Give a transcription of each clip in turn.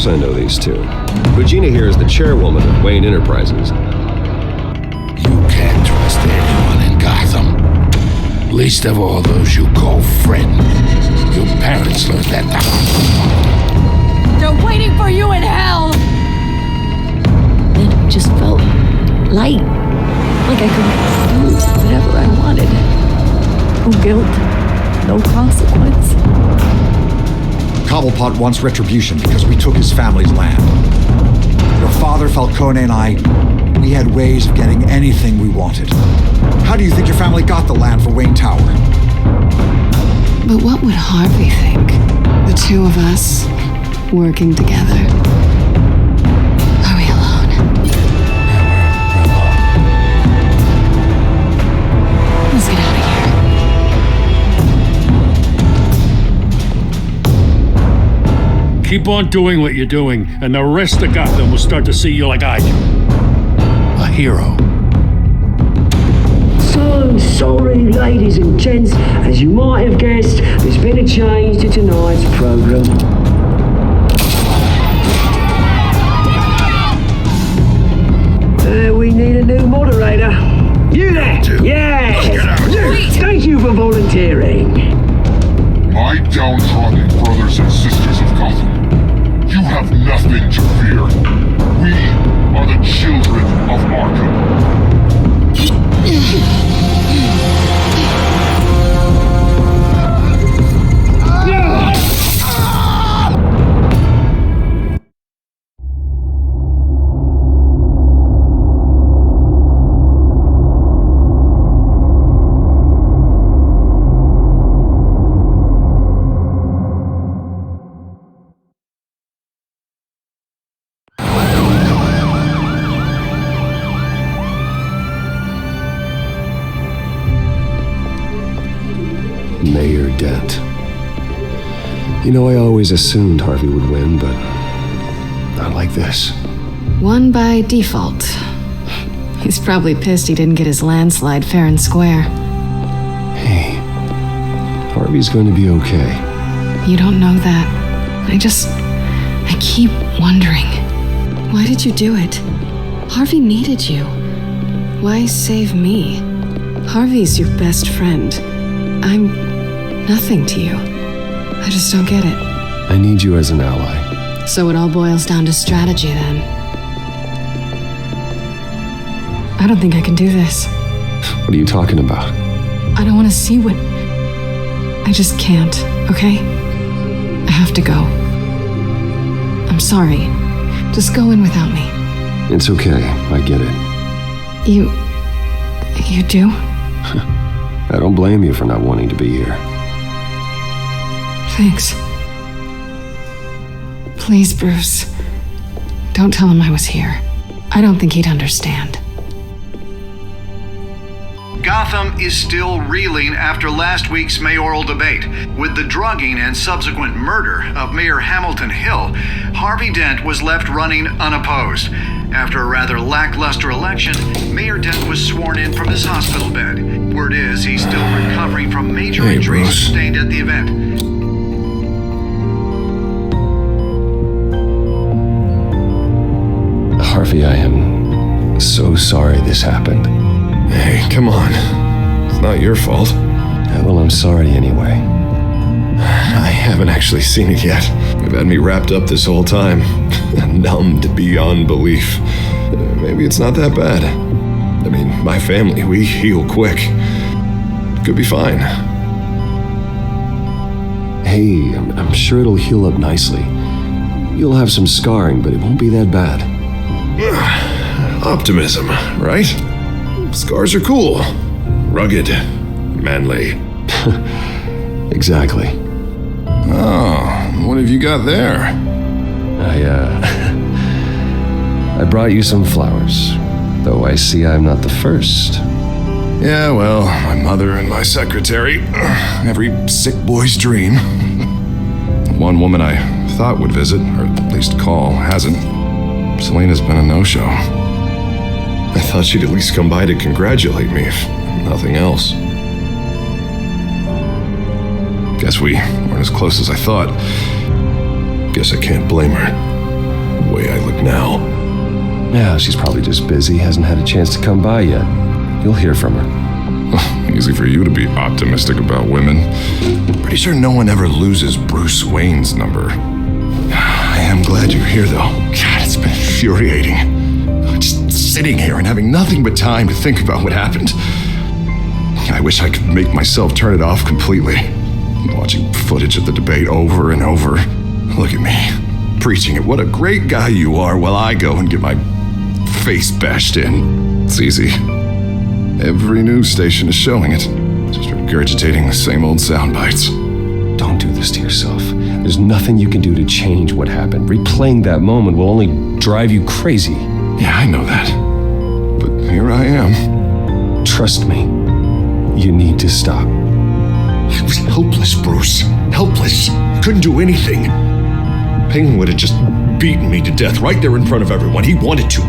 course I know these two. Regina here is the chairwoman of Wayne Enterprises. You can't trust anyone in Gotham. Least of all those you call friend. Your parents learned that the hard way. They're waiting for you in hell! Then it just felt light. Like I could do whatever I wanted. No guilt, no consequence. Cobblepot wants retribution because we took his family's land. Your father, Falcone, and I, we had ways of getting anything we wanted. How do you think your family got the land for Wayne Tower? But what would Harvey think? The two of us working together. Are we alone? Let's get out of here. Keep on doing what you're doing, and the rest of Gotham will start to see you like I do. A hero. So sorry, ladies and gents. As you might have guessed, there's been a change to tonight's program. We need a new moderator. You there? Yeah! Thank you for volunteering. My downtrodden brothers and sisters of Gotham, you have nothing to fear. We are the children of Arkham. Mayor Dent. You know, I always assumed Harvey would win, but not like this. Won by default. He's probably pissed he didn't get his landslide fair and square. Hey, Harvey's going to be okay. You don't know that. I keep wondering. Why did you do it? Harvey needed you. Why save me? Harvey's your best friend. I'm nothing to you. I just don't get it. I need you as an ally. So it all boils down to strategy then. I don't think I can do this. What are you talking about? I don't want to see what... I just can't, okay? I have to go. I'm sorry. Just go in without me. It's okay, I get it. You do? I don't blame you for not wanting to be here. Thanks. Please, Bruce. Don't tell him I was here. I don't think he'd understand. Gotham is still reeling after last week's mayoral debate. With the drugging and subsequent murder of Mayor Hamilton Hill, Harvey Dent was left running unopposed. After a rather lackluster election, Mayor Dent was sworn in from his hospital bed. Word is he's still recovering from major injuries sustained at the event. Harvey, I am so sorry this happened. Hey, come on. It's not your fault. Yeah, well, I'm sorry anyway. I haven't actually seen it yet. You've had me wrapped up this whole time. Numbed beyond belief. Maybe it's not that bad. I mean, my family, we heal quick. Could be fine. Hey, I'm sure it'll heal up nicely. You'll have some scarring, but it won't be that bad. Optimism, right? Scars are cool. Rugged. Manly. Exactly. Oh, what have you got there? I brought you some flowers, though I see I'm not the first. Yeah, well, my mother and my secretary. Every sick boy's dream. One woman I thought would visit, or at least call, hasn't. Selena's been a no-show. I thought she'd at least come by to congratulate me, if nothing else. Guess we weren't as close as I thought. Guess I can't blame her. the way I look now. Yeah, she's probably just busy, hasn't had a chance to come by yet. You'll hear from her. Easy for you to be optimistic about women. Pretty sure no one ever loses Bruce Wayne's number. I am glad you're here, though. God, it's been infuriating. Just sitting here and having nothing but time to think about what happened. I wish I could make myself turn it off completely. Watching footage of the debate over and over. Look at me, preaching at what a great guy you are while I go and get my face bashed in. It's easy. Every news station is showing it. Just regurgitating the same old sound bites. Don't do this to yourself. There's nothing you can do to change what happened. Replaying that moment will only drive you crazy. Yeah, I know that. But here I am. Trust me. You need to stop. I was helpless, Bruce. Helpless. Couldn't do anything. Penguin would have just beaten me to death right there in front of everyone. He wanted to.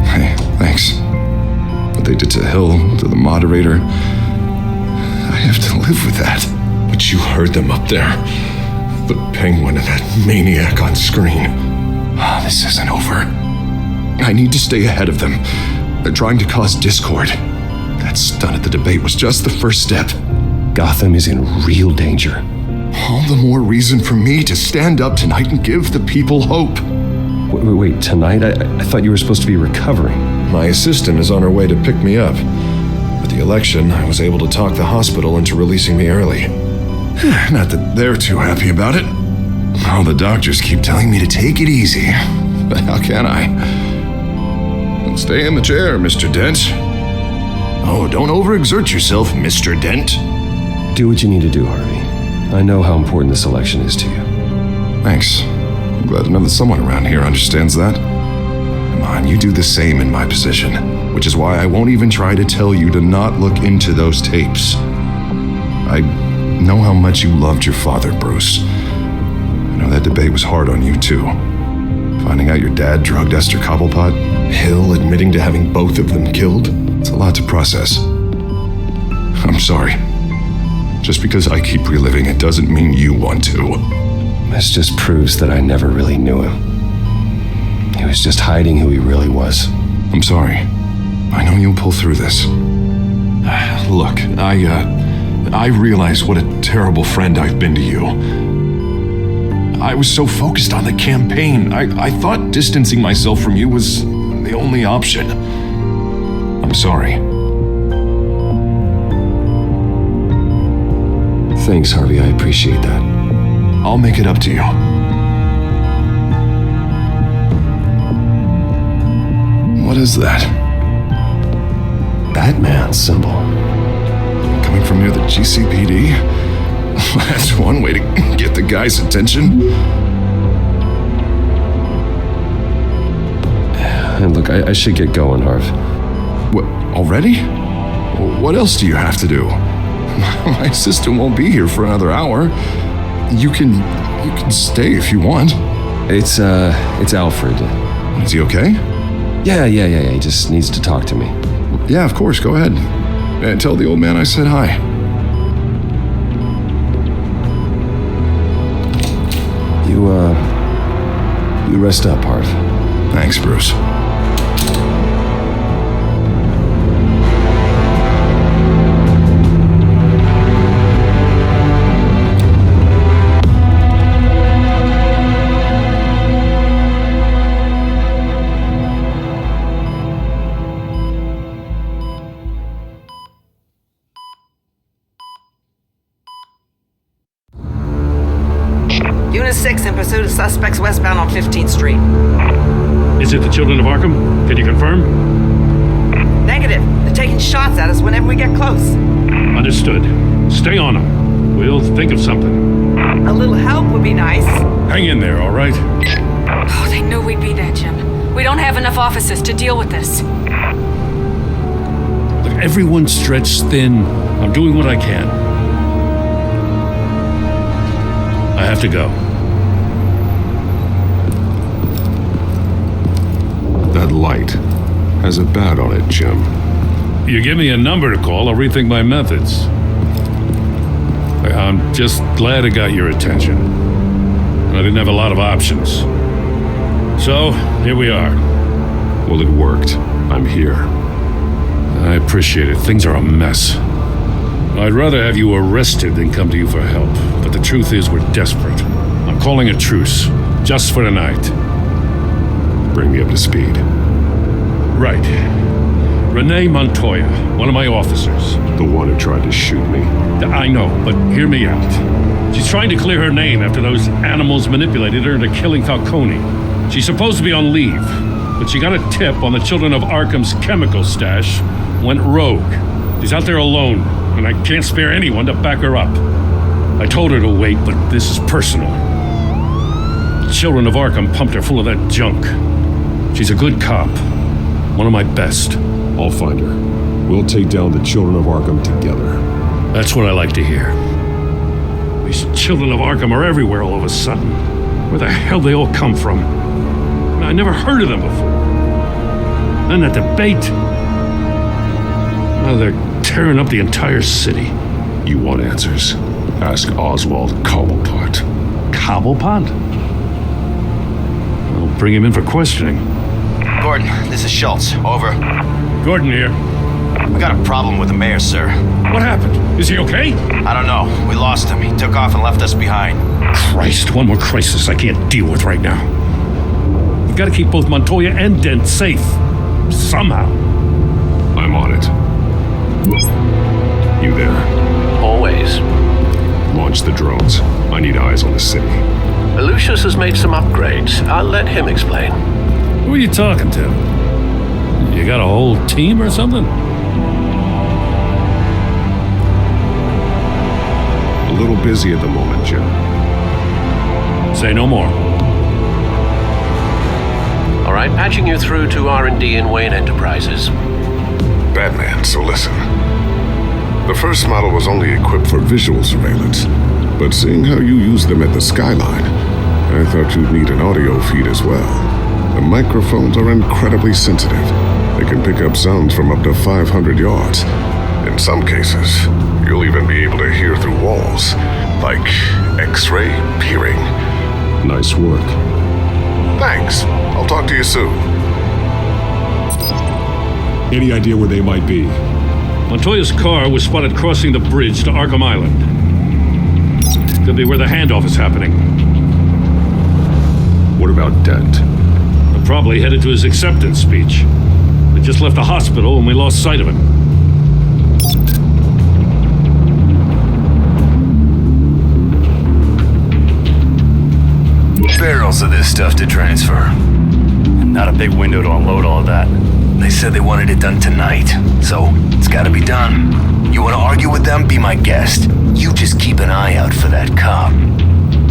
Hey, thanks. What they did to Hill, to the moderator, I have to live with that. But you heard them up there. The Penguin and that maniac on screen. This isn't over. I need to stay ahead of them. They're trying to cause discord. That stunt at the debate was just the first step. Gotham is in real danger. All the more reason for me to stand up tonight and give the people hope. Wait, tonight? I thought you were supposed to be recovering. My assistant is on her way to pick me up. With the election, I was able to talk the hospital into releasing me early. Not that they're too happy about it. All the doctors keep telling me to take it easy. But how can I? Stay in the chair, Mr. Dent. Oh, don't overexert yourself, Mr. Dent. Do what you need to do, Harvey. I know how important this election is to you. Thanks. I'm glad to know that someone around here understands that. Come on, you do the same in my position, which is why I won't even try to tell you to not look into those tapes. I know how much you loved your father, Bruce. I know that debate was hard on you, too. Finding out your dad drugged Esther Cobblepot, Hill admitting to having both of them killed, it's a lot to process. I'm sorry. Just because I keep reliving it doesn't mean you want to. This just proves that I never really knew him. He was just hiding who he really was. I'm sorry. I know you'll pull through this. Look, I realize what a terrible friend I've been to you. I was so focused on the campaign, I thought distancing myself from you was the only option. I'm sorry. Thanks, Harvey. I appreciate that. I'll make it up to you. What is that? Batman symbol. Coming from near the GCPD? That's one way to get the guy's attention. And look, I should get going, Harv. What, already? What else do you have to do? My assistant won't be here for another hour. You can stay if you want. It's Alfred. Is he okay? Yeah. He just needs to talk to me. Yeah, of course. Go ahead. And tell the old man I said hi. You rest up, Harv. Thanks, Bruce. Unit 6 in pursuit of suspects westbound on 15th Street. Is it the children of Arkham? Can you confirm? Negative. They're taking shots at us whenever we get close. Understood. Stay on them. We'll think of something. A little help would be nice. Hang in there, all right? Oh, they knew we'd be there, Jim. We don't have enough officers to deal with this. Look, everyone's stretched thin. I'm doing what I can. I have to go. That light has a bat on it, Jim. You give me a number to call, I'll rethink my methods. I'm just glad I got your attention. I didn't have a lot of options. So, here we are. Well, it worked. I'm here. I appreciate it. Things are a mess. I'd rather have you arrested than come to you for help. But the truth is, we're desperate. I'm calling a truce. Just for tonight. Bring me up to speed. Right. Renee Montoya, one of my officers. The one who tried to shoot me. I know, but hear me out. She's trying to clear her name after those animals manipulated her into killing Falcone. She's supposed to be on leave, but she got a tip on the Children of Arkham's chemical stash, went rogue. She's out there alone, and I can't spare anyone to back her up. I told her to wait, but this is personal. The Children of Arkham pumped her full of that junk. She's a good cop. One of my best. I'll find her. We'll take down the Children of Arkham together. That's what I like to hear. These Children of Arkham are everywhere all of a sudden. Where the hell they all come from? I never heard of them before. Then that debate. Now they're tearing up the entire city. You want answers? Ask Oswald Cobblepot. Cobblepot? I'll bring him in for questioning. Gordon, this is Schultz. Over. Gordon here. We got a problem with the mayor, sir. What happened? Is he okay? I don't know. We lost him. He took off and left us behind. Christ, one more crisis I can't deal with right now. We've got to keep both Montoya and Dent safe. Somehow. I'm on it. You there? Always. Launch the drones. I need eyes on the city. Lucius has made some upgrades. I'll let him explain. Who are you talking to? You got a whole team or something? A little busy at the moment, Jim. Say no more. All right, patching you through to R&D in Wayne Enterprises. Batman, so listen. The first model was only equipped for visual surveillance, but seeing how you use them at the skyline, I thought you'd need an audio feed as well. The microphones are incredibly sensitive. They can pick up sounds from up to 500 yards. In some cases, you'll even be able to hear through walls, like X-ray peering. Nice work. Thanks. I'll talk to you soon. Any idea where they might be? Montoya's car was spotted crossing the bridge to Arkham Island. Could be where the handoff is happening. What about Dent? I'm probably headed to his acceptance speech. They just left the hospital and we lost sight of him. Barrels of this stuff to transfer. Not a big window to unload all of that. They said they wanted it done tonight, so it's gotta be done. You wanna argue with them? Be my guest. You just keep an eye out for that cop.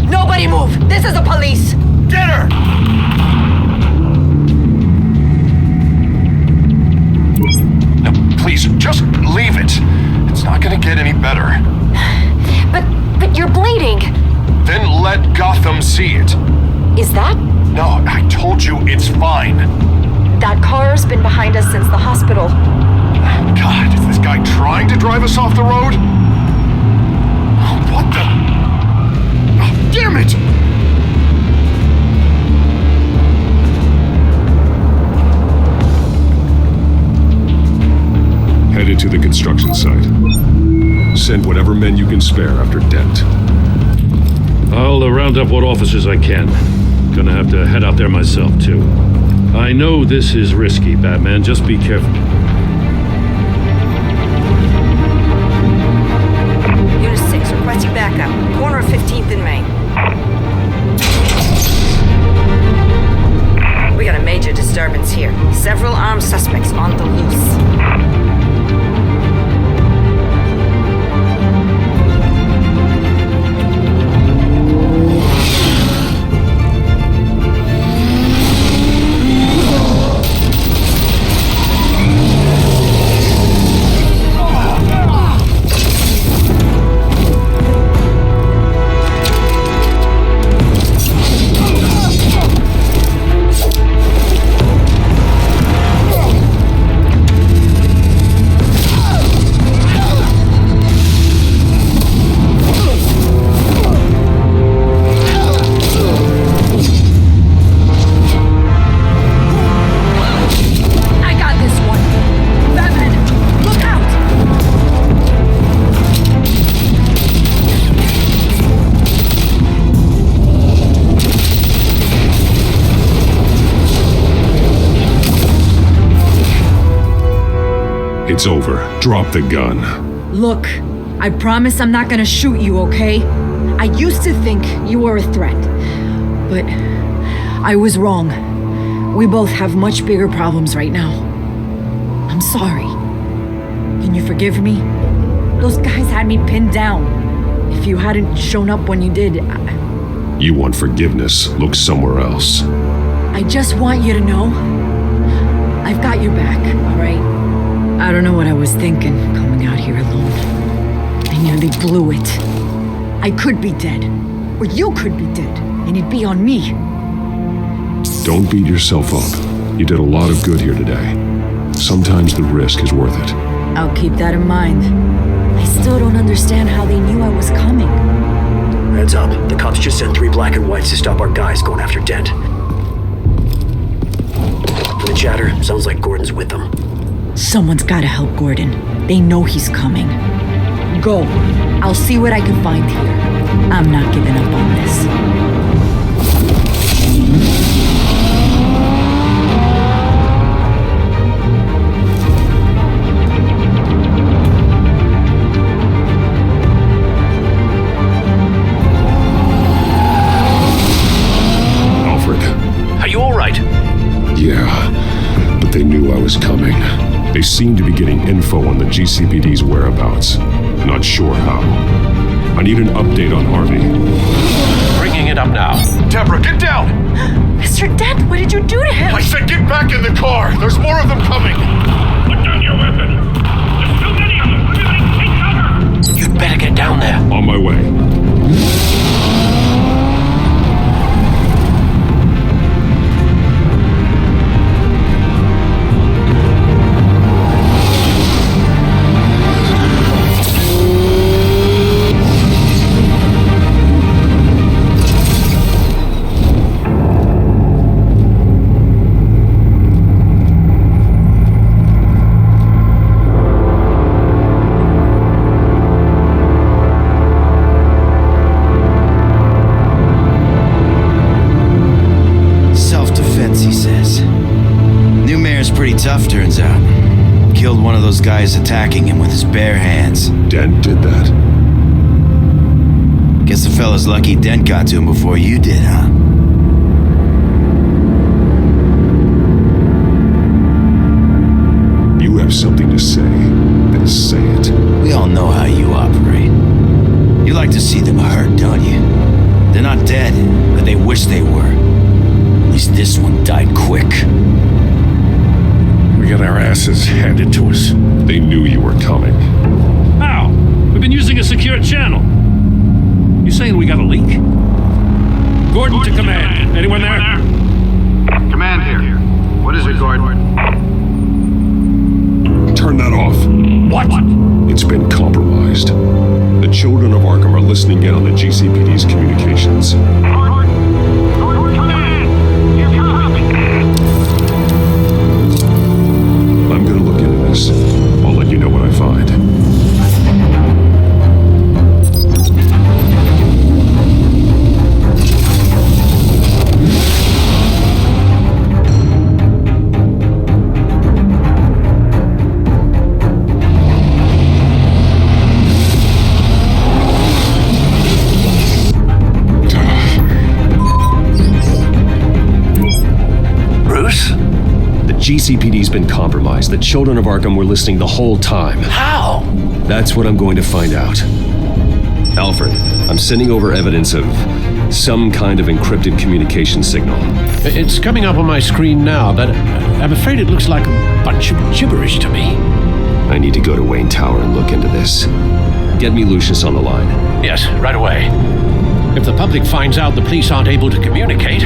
Nobody move! This is the police! Get her! Now, please, just leave it. It's not gonna get any better. But you're bleeding! Then let Gotham see it. Is that? No, I told you it's fine. That car's been behind us since the hospital. God, is this guy trying to drive us off the road? What the? Oh, damn it! Headed to the construction site. Send whatever men you can spare after Dent. I'll round up what officers I can. Gonna have to head out there myself, too. I know this is risky, Batman. Just be careful. Unit 6, requesting backup. Corner of 15th and Main. We got a major disturbance here. Several armed suspects on the loose. It's over. Drop the gun. Look, I promise I'm not gonna shoot you, okay? I used to think you were a threat, but I was wrong. We both have much bigger problems right now. I'm sorry. Can you forgive me? Those guys had me pinned down. If you hadn't shown up when you did, You want forgiveness? Look somewhere else. I just want you to know, I've got your back, all right? I don't know what I was thinking coming out here alone. I nearly blew it. I could be dead, or you could be dead, and it'd be on me. Don't beat yourself up. You did a lot of good here today. Sometimes the risk is worth it. I'll keep that in mind. I still don't understand how they knew I was coming. Heads up. The cops just sent 3 black and whites to stop our guys going after Dent. From the chatter, sounds like Gordon's with them. Someone's gotta help Gordon. They know he's coming. Go. I'll see what I can find here. I'm not giving up on this. Yeah, but they knew I was coming. They seem to be getting info on the GCPD's whereabouts. Not sure how. I need an update on Harvey. Bringing it up now. Deborah, get down! Mr. Dent, what did you do to him? I said get back in the car! There's more of them coming! Put down your weapon! There's too many of them! Everybody take cover! You'd better get down there. On my way. Tough, turns out. Killed one of those guys attacking him with his bare hands. Dent did that? Guess the fella's lucky Dent got to him before you did, huh? You have something to say, then say it. We all know how you operate. You like to see them hurt, don't you? They're not dead, but they wish they were. At least this one died quick. We got our asses handed to us. They knew you were coming. How? We've been using a secure channel. You saying we got a leak? Gordon to command. Anyone there? Command here. What is it, Gordon? Turn that off. What? It's been compromised. The children of Arkham are listening in on the GCPD's communications. I'm gonna look into this. I'll let you know what I find. GCPD's been compromised. The children of Arkham were listening the whole time. How? That's what I'm going to find out. Alfred, I'm sending over evidence of some kind of encrypted communication signal. It's coming up on my screen now, but I'm afraid it looks like a bunch of gibberish to me. I need to go to Wayne Tower and look into this. Get me Lucius on the line. Yes, right away. If the public finds out the police aren't able to communicate...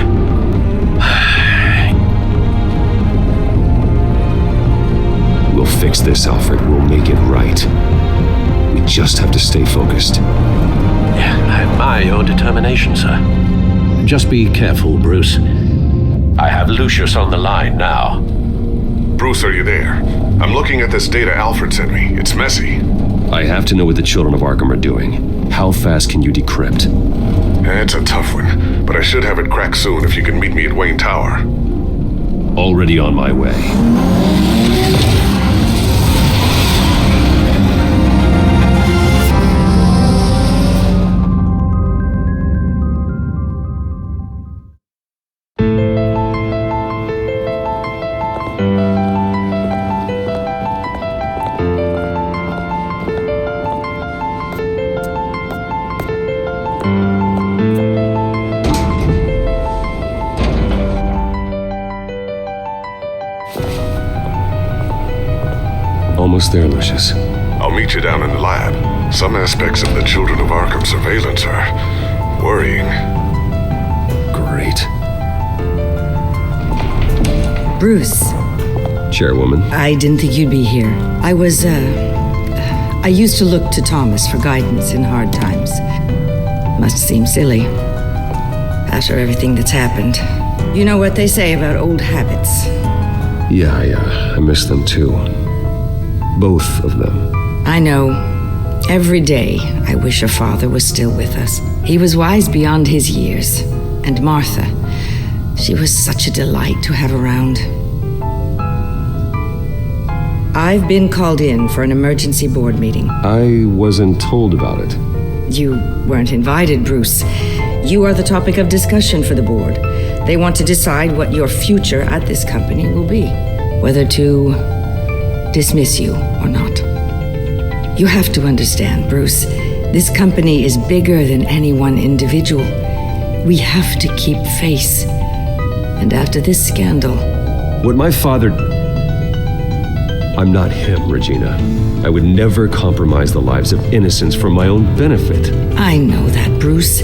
We'll fix this, Alfred. We'll make it right. We just have to stay focused. Yeah, I admire your determination, sir. Just be careful, Bruce. I have Lucius on the line now. Bruce, are you there? I'm looking at this data Alfred sent me. It's messy. I have to know what the children of Arkham are doing. How fast can you decrypt? It's a tough one, but I should have it cracked soon if you can meet me at Wayne Tower. Already on my way. Almost there, Lucius. I'll meet you down in the lab. Some aspects of the Children of Arkham surveillance are worrying. Great. Bruce. Chairwoman. I didn't think you'd be here. I used to look to Thomas for guidance in hard times. Must seem silly. After everything that's happened. You know what they say about old habits. Yeah, I miss them too. Both of them. I know. Every day, I wish your father was still with us. He was wise beyond his years. And Martha, she was such a delight to have around. I've been called in for an emergency board meeting. I wasn't told about it. You weren't invited, Bruce. You are the topic of discussion for the board. They want to decide what your future at this company will be. Whether to dismiss you or not. You have to understand, Bruce, this company is bigger than any one individual. We have to keep face. And after this scandal... What my father... I'm not him, Regina. I would never compromise the lives of innocents for my own benefit. I know that, Bruce.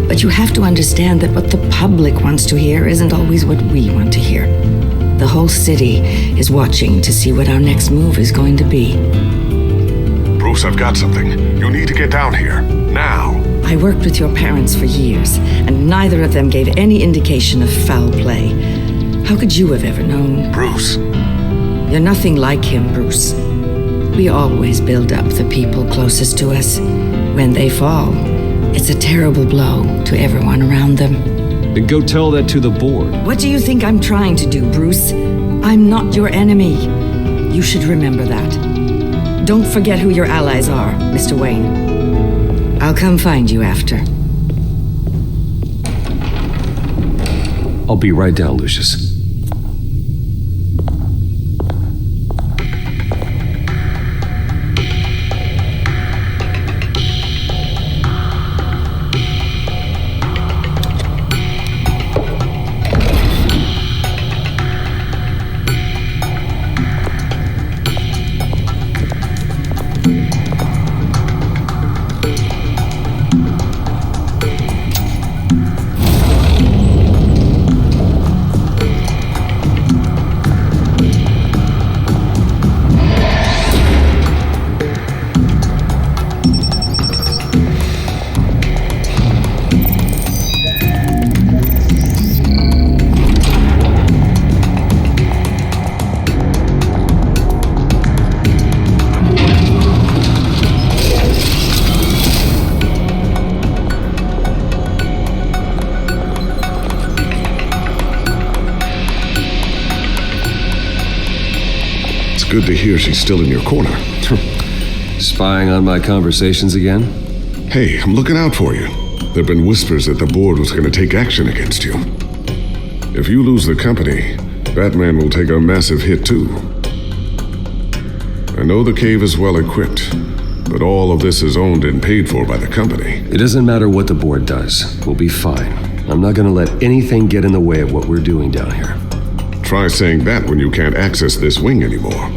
But you have to understand that what the public wants to hear isn't always what we want to hear. The whole city is watching to see what our next move is going to be. Bruce, I've got something. You need to get down here. Now. I worked with your parents for years, and neither of them gave any indication of foul play. How could you have ever known? Bruce. You're nothing like him, Bruce. We always build up the people closest to us. When they fall, it's a terrible blow to everyone around them. Then go tell that to the board. What do you think I'm trying to do, Bruce? I'm not your enemy. You should remember that. Don't forget who your allies are, Mr. Wayne. I'll come find you after. I'll be right down, Lucius. Good to hear she's still in your corner. Spying on my conversations again? Hey, I'm looking out for you. There've been whispers that the board was going to take action against you. If you lose the company, Batman will take a massive hit too. I know the cave is well equipped, but all of this is owned and paid for by the company. It doesn't matter what the board does. We'll be fine. I'm not going to let anything get in the way of what we're doing down here. Try saying that when you can't access this wing anymore.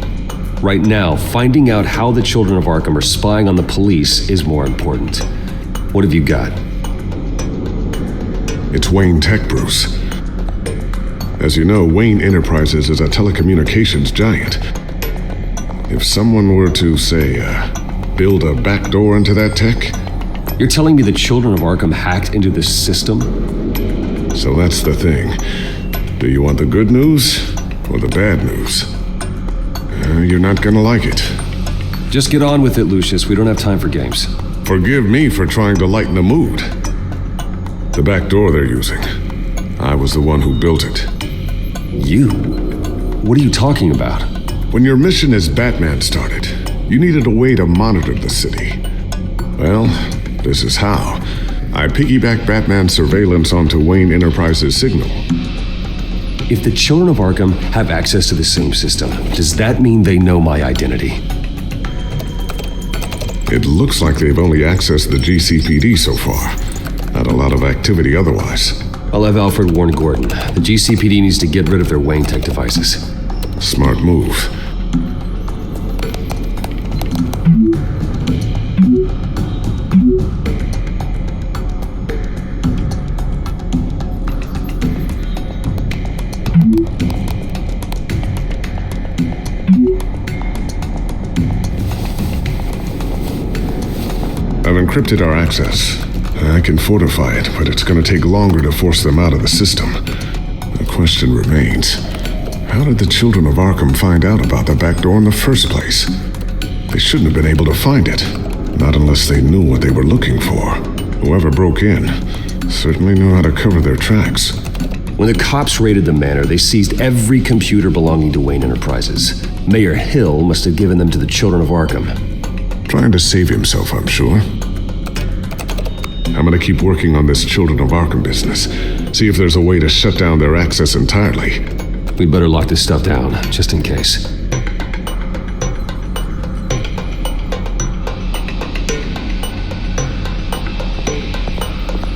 Right now, finding out how the Children of Arkham are spying on the police is more important. What have you got? It's Wayne Tech, Bruce. As you know, Wayne Enterprises is a telecommunications giant. If someone were to, say, build a backdoor into that tech... You're telling me the Children of Arkham hacked into this system? So that's the thing. Do you want the good news or the bad news? You're not gonna like it. Just get on with it, Lucius. We don't have time for games. Forgive me for trying to lighten the mood. The back door they're using. I was the one who built it. You? What are you talking about? When your mission as Batman started, you needed a way to monitor the city. Well, this is how. I piggybacked Batman's surveillance onto Wayne Enterprises' signal. If the Children of Arkham have access to the same system, does that mean they know my identity? It looks like they've only accessed the GCPD so far. Not a lot of activity otherwise. I'll have Alfred warn Gordon. The GCPD needs to get rid of their Wayne Tech devices. Smart move. I've encrypted our access. I can fortify it, but it's going to take longer to force them out of the system. The question remains, how did the children of Arkham find out about the back door in the first place? They shouldn't have been able to find it, not unless they knew what they were looking for. Whoever broke in certainly knew how to cover their tracks. When the cops raided the manor, they seized every computer belonging to Wayne Enterprises. Mayor Hill must have given them to the children of Arkham. Trying to save himself, I'm sure. I'm gonna keep working on this Children of Arkham business. See if there's a way to shut down their access entirely. We'd better lock this stuff down, just in case.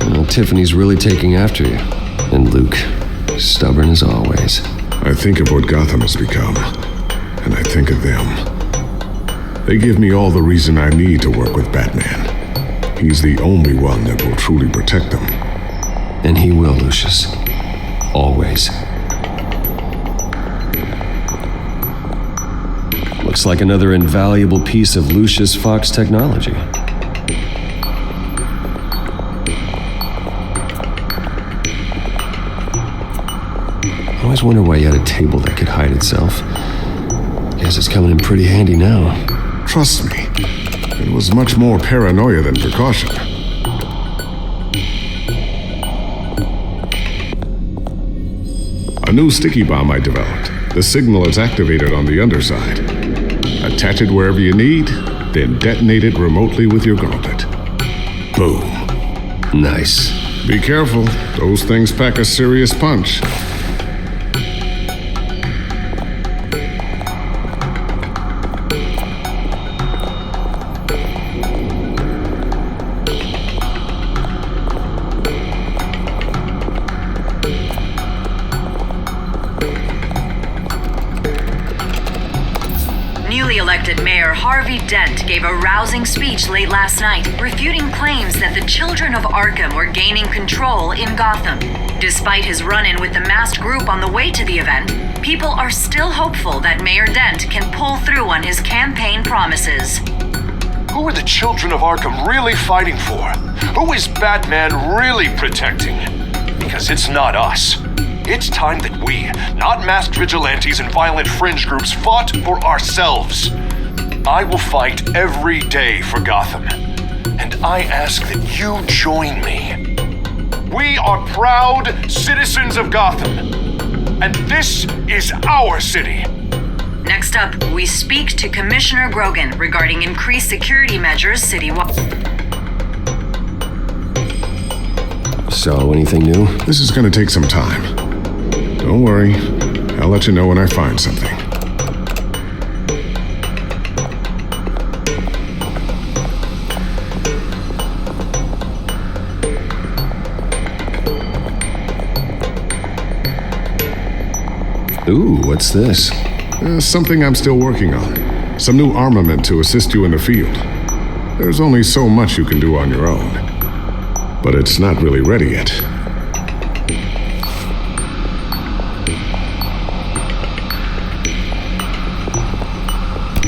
Well, Tiffany's really taking after you. And Luke, stubborn as always. I think of what Gotham has become, and I think of them. They give me all the reason I need to work with Batman. He's the only one that will truly protect them. And he will, Lucius. Always. Looks like another invaluable piece of Lucius Fox technology. I always wonder why you had a table that could hide itself. Guess it's coming in pretty handy now. Trust me, it was much more paranoia than precaution. A new sticky bomb I developed. The signal is activated on the underside. Attach it wherever you need, then detonate it remotely with your gauntlet. Boom. Nice. Be careful, those things pack a serious punch. Newly elected Mayor Harvey Dent gave a rousing speech late last night, refuting claims that the children of Arkham were gaining control in Gotham. Despite his run-in with the masked group on the way to the event, people are still hopeful that Mayor Dent can pull through on his campaign promises. Who are the children of Arkham really fighting for? Who is Batman really protecting? Because it's not us. It's time that we, not masked vigilantes and violent fringe groups, fought for ourselves. I will fight every day for Gotham. And I ask that you join me. We are proud citizens of Gotham. And this is our city. Next up, we speak to Commissioner Grogan regarding increased security measures citywide. So, anything new? This is gonna take some time. Don't worry, I'll let you know when I find something. Ooh, what's this? Something I'm still working on. Some new armament to assist you in the field. There's only so much you can do on your own. But it's not really ready yet.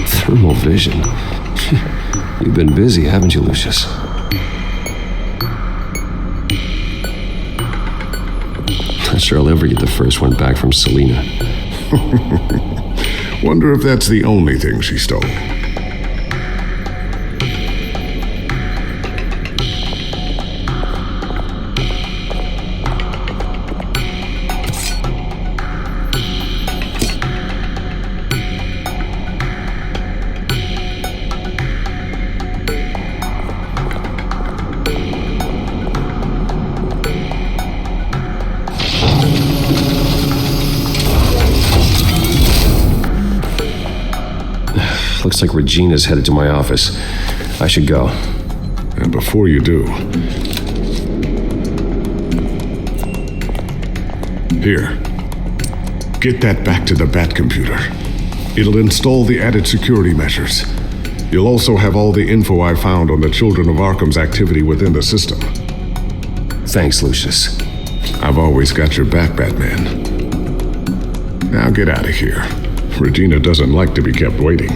Thermal vision. You've been busy, haven't you, Lucius? Not sure I'll ever get the first one back from Selina. Wonder if that's the only thing she stole. Looks like Regina's headed to my office. I should go. And before you do... Here. Get that back to the Bat computer. It'll install the added security measures. You'll also have all the info I found on the Children of Arkham's activity within the system. Thanks, Lucius. I've always got your back, Batman. Now get out of here. Regina doesn't like to be kept waiting.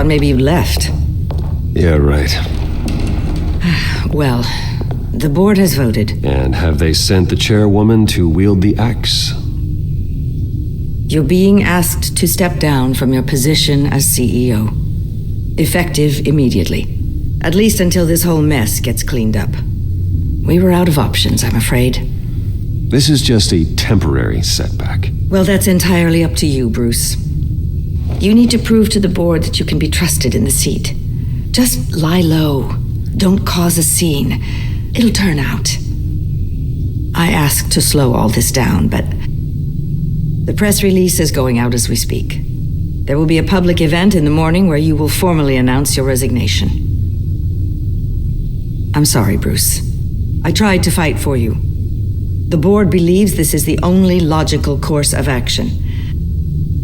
Maybe you left. Yeah, right. Well, the board has voted. And have they sent the chairwoman to wield the axe? You're being asked to step down from your position as CEO. Effective immediately. At least until this whole mess gets cleaned up. We were out of options, I'm afraid. This is just a temporary setback. Well, that's entirely up to you, Bruce. You need to prove to the board that you can be trusted in the seat. Just lie low. Don't cause a scene. It'll turn out. I asked to slow all this down, but the press release is going out as we speak. There will be a public event in the morning where you will formally announce your resignation. I'm sorry, Bruce. I tried to fight for you. The board believes this is the only logical course of action.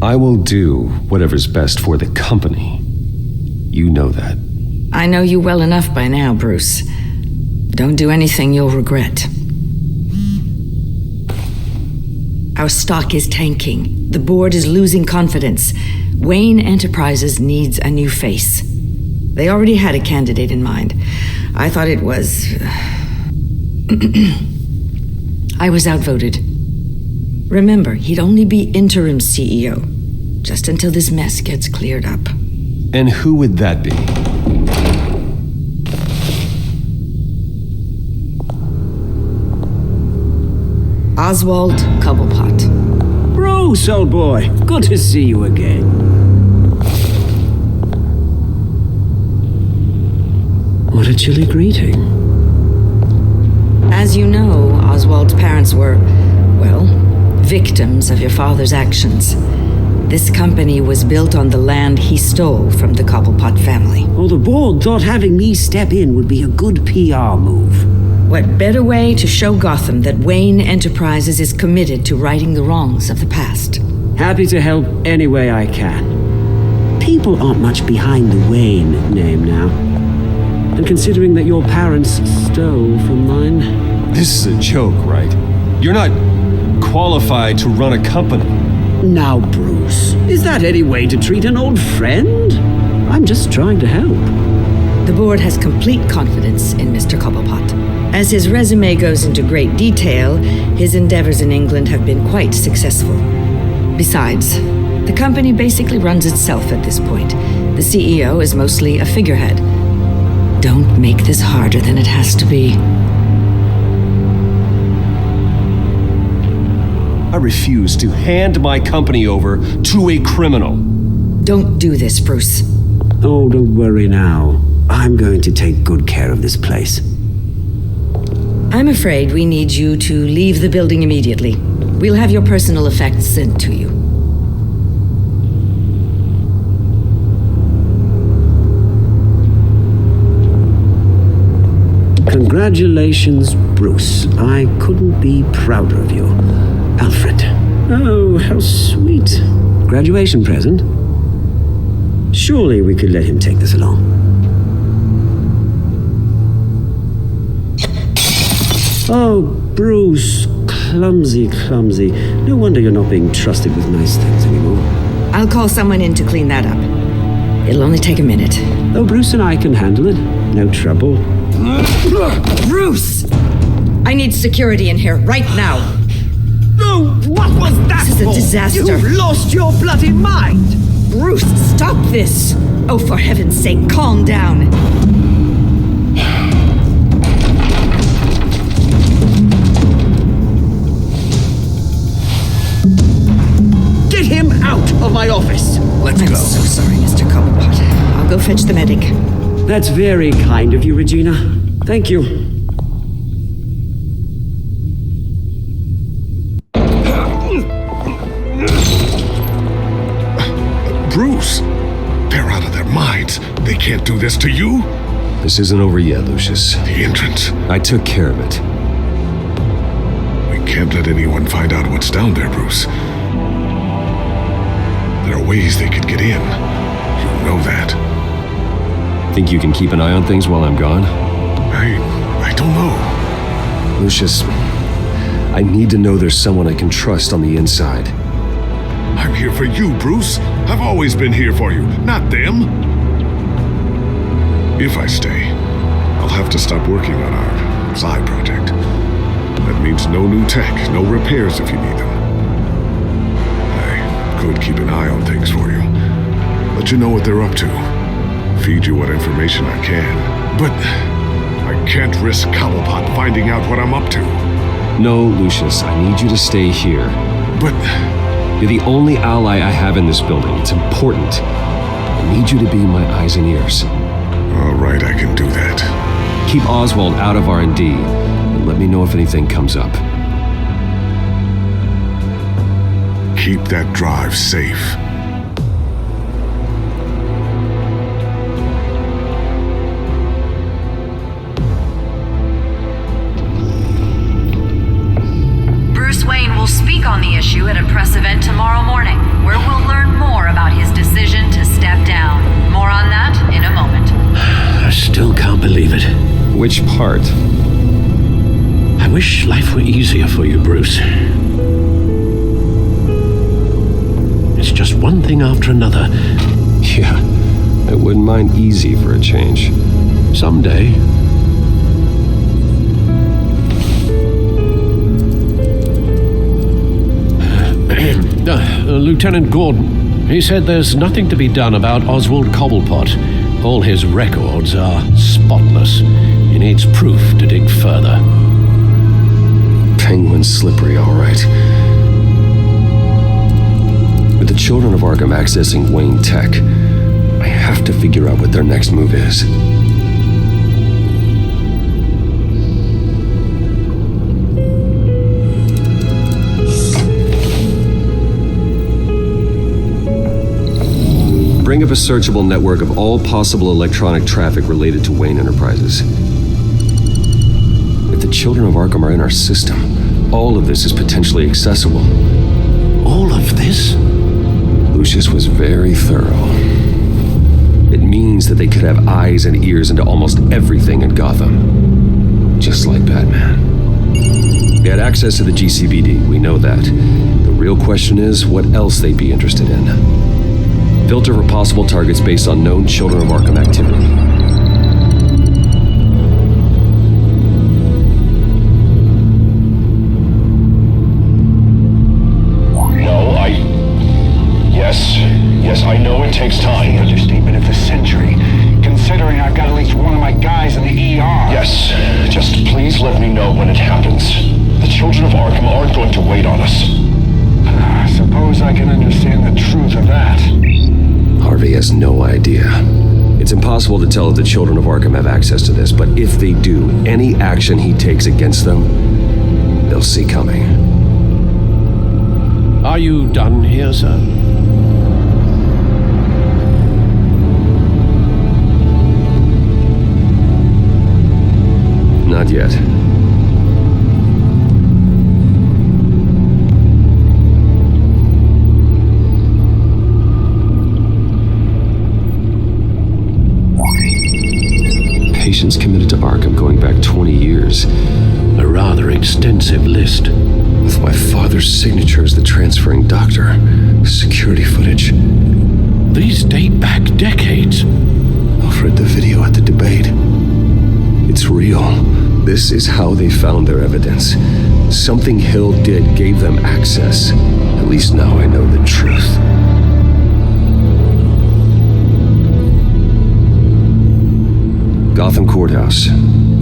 I will do whatever's best for the company. You know that. I know you well enough by now, Bruce. Don't do anything you'll regret. Our stock is tanking. The board is losing confidence. Wayne Enterprises needs a new face. They already had a candidate in mind. I thought it was... I was outvoted. Remember, he'd only be interim CEO, just until this mess gets cleared up. And who would that be? Oswald Cobblepot. Bruce, old boy. Good to see you again. What a chilly greeting. As you know, Oswald's parents were, well, victims of your father's actions. This company was built on the land he stole from the Cobblepot family. Well, the board thought having me step in would be a good PR move. What better way to show Gotham that Wayne Enterprises is committed to righting the wrongs of the past? Happy to help any way I can. People aren't much behind the Wayne name now. And considering that your parents stole from mine... This is a joke, right? You're not qualified to run a company. Now, Bruce, is that any way to treat an old friend? I'm just trying to help. The board has complete confidence in Mr. Cobblepot. As his resume goes into great detail, his endeavors in England have been quite successful. Besides, the company basically runs itself at this point. The CEO is mostly a figurehead. Don't make this harder than it has to be. I refuse to hand my company over to a criminal. Don't do this, Bruce. Oh, don't worry now. I'm going to take good care of this place. I'm afraid we need you to leave the building immediately. We'll have your personal effects sent to you. Congratulations, Bruce. I couldn't be prouder of you. Alfred. Oh, how sweet. Graduation present? Surely we could let him take this along. Oh, Bruce. Clumsy, clumsy. No wonder you're not being trusted with nice things anymore. I'll call someone in to clean that up. It'll only take a minute. Oh, Bruce and I can handle it. No trouble. Bruce! I need security in here, right now. Oh, what was that This is a disaster. You've lost your bloody mind! Bruce, stop this! Oh, for heaven's sake, calm down. of my office. Let's go. I'm so sorry, Mr. Cobblepot. I'll go fetch the medic. That's very kind of you, Regina. Thank you. Bruce! They're out of their minds. They can't do this to you. This isn't over yet, Lucius. The entrance. I took care of it. We can't let anyone find out what's down there, Bruce. There are ways they could get in. You know that. Think you can keep an eye on things while I'm gone? I don't know. Lucius, I need to know there's someone I can trust on the inside. I'm here for you, Bruce. I've always been here for you, not them. If I stay, I'll have to stop working on our side project. That means no new tech, no repairs if you need them. I could keep an eye on things for you. Let you know what they're up to. Feed you what information I can. But I can't risk Cobblepot finding out what I'm up to. No, Lucius, I need you to stay here. But you're the only ally I have in this building. It's important. I need you to be my eyes and ears. All right, I can do that. Keep Oswald out of R&D, and let me know if anything comes up. Keep that drive safe. Bruce Wayne will speak on the issue at a press event tomorrow morning, where we'll learn more about his decision to step down. More on that in a moment. I still can't believe it. Which part? I wish life were easier for you, Bruce. It's just one thing after another. Yeah, I wouldn't mind easy for a change. Someday. Lieutenant Gordon, he said there's nothing to be done about Oswald Cobblepot. All his records are spotless. He needs proof to dig further. Penguin's slippery, all right. With the children of Arkham accessing Wayne Tech, I have to figure out what their next move is. Bring up a searchable network of all possible electronic traffic related to Wayne Enterprises. If the children of Arkham are in our system, all of this is potentially accessible. All of this? Lucius was very thorough. It means that they could have eyes and ears into almost everything in Gotham. Just like Batman. They had access to the GCPD, we know that. The real question is what else they'd be interested in. Filter for possible targets based on known Children of Arkham activity. Yes, I know it takes time. Understatement of the century, considering I've got at least one of my guys in the ER. Yes, just please let me know when it happens. The Children of Arkham aren't going to wait on us. I suppose I can understand the truth of that. Harvey has no idea. It's impossible to tell if the Children of Arkham have access to this, but if they do, any action he takes against them, they'll see coming. Are you done here, sir? Not yet. Patients committed to Arkham going back 20 years. A rather extensive list. With my father's signature as the transferring doctor. Security footage. These date back decades. Alfred, the video at the debate. It's real. This is how they found their evidence. Something Hill did gave them access. At least now I know the truth. Gotham Courthouse.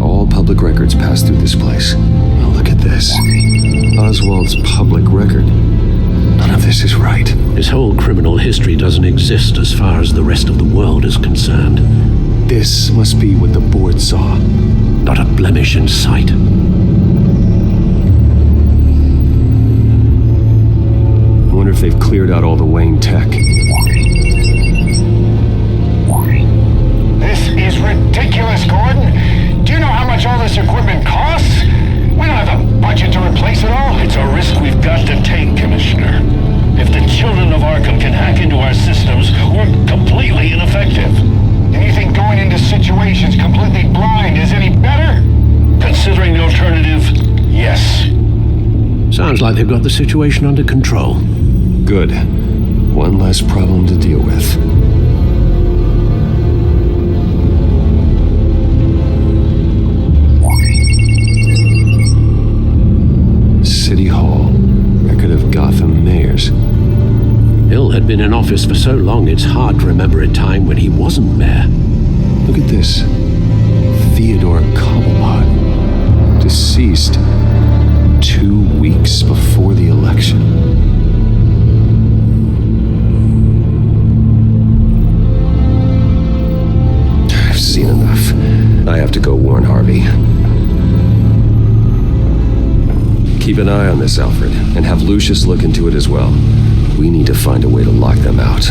All public records pass through this place. Oh, look at this. Oswald's public record. None of This is right. His whole criminal history doesn't exist as far as the rest of the world is concerned. This must be what the board saw. Not a blemish in sight. I wonder if they've cleared out all the Wayne tech. This is ridiculous, Gordon. Do you know how much all this equipment costs? We don't have the budget to replace it all. It's a risk we've got to take, Commissioner. If the children of Arkham can hack into our systems, we're completely ineffective. And you think going into situations completely blind is any better? Considering the alternative, yes. Sounds like they've got the situation under control. Good. One less problem to deal with. City Hall. Record of Gotham mayors. Hill had been in office for so long it's hard to remember a time when he wasn't mayor. Look at this. Theodore Cobblepot. Deceased 2 weeks before the election. I've seen enough. I have to go warn Harvey. Keep an eye on this, Alfred, and have Lucius look into it as well. We need to find a way to lock them out.